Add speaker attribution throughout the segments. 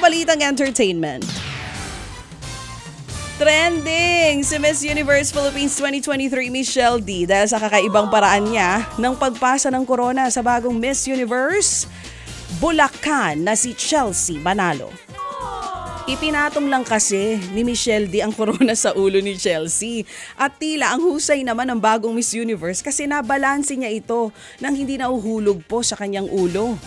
Speaker 1: balitang entertainment. Trending si Miss Universe Philippines 2023 Michelle D dahil sa kakaibang paraan niya ng pagpasa ng corona sa bagong Miss Universe Bulacan na si Chelsea Manalo. Ipinatong lang kasi ni Michelle D ang corona sa ulo ni Chelsea at tila ang husay naman ng bagong Miss Universe kasi nabalanse niya ito nang hindi nauhulog po sa kanyang ulo.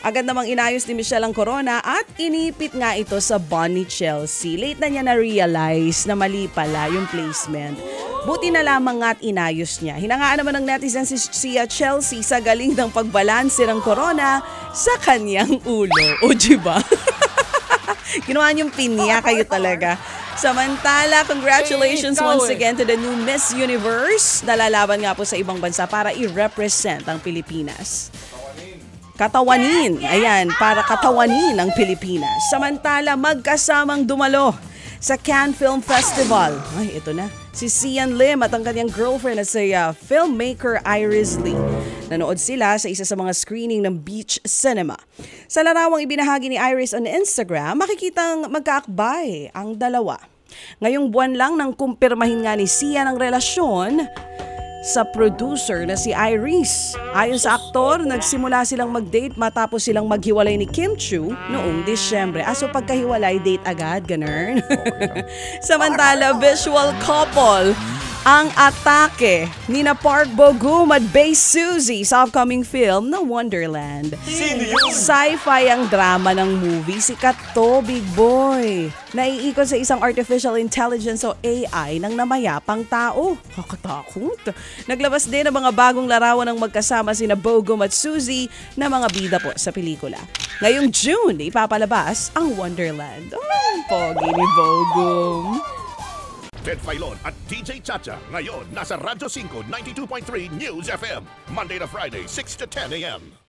Speaker 1: Agad namang inayos ni Michelle ang corona at inipit nga ito sa bun ni Chelsea. Late na niya na-realize na mali pala yung placement. Buti na lamang nga at inayos niya. Hinangaan naman ng netizens si Chelsea sa galing ng pagbalanse ng corona sa kanyang ulo. O diba? Ginawa niyong pinya kayo talaga. Samantala, congratulations once again to the new Miss Universe na lalaban nga po sa ibang bansa para i-represent ang Pilipinas. Katawanin. Ayan, para katawanin ang Pilipinas. Samantala, magkasamang dumalo sa Cannes Film Festival. Ay, ito na. Si Sian Lim at ang kanyang girlfriend at si filmmaker Iris Lee. Nanood sila sa isa sa mga screening ng Beach Cinema. Sa larawang ibinahagi ni Iris on Instagram, makikitang magkaakbay ang dalawa. Ngayong buwan lang nang kumpirmahin nga ni Sian ang relasyon sa producer na si Iris. Ayon sa aktor, nagsimula silang mag-date matapos silang maghiwalay ni Kim Chiu noong Disyembre. So pagkahiwalay, date agad, ganun. Samantala, visual couple ang atake ni na Park Bo-gum at Bae Suzy sa upcoming film na Wonderland. Sci-fi ang drama ng movie. Sikat to, big boy. Naiikot sa isang artificial intelligence o AI ng namayapang tao. Kakatakot. Naglabas din ang mga bagong larawan ng magkasama sina Bo-gum at Suzy na mga bida po sa pelikula. Ngayong June, ipapalabas ang Wonderland. Oh, pogi ni Bo-gum.
Speaker 2: Ted Filon at DJ Chacha ngayon nasa Radyo 5 92.3 News FM Monday to Friday 6 to 10 a.m.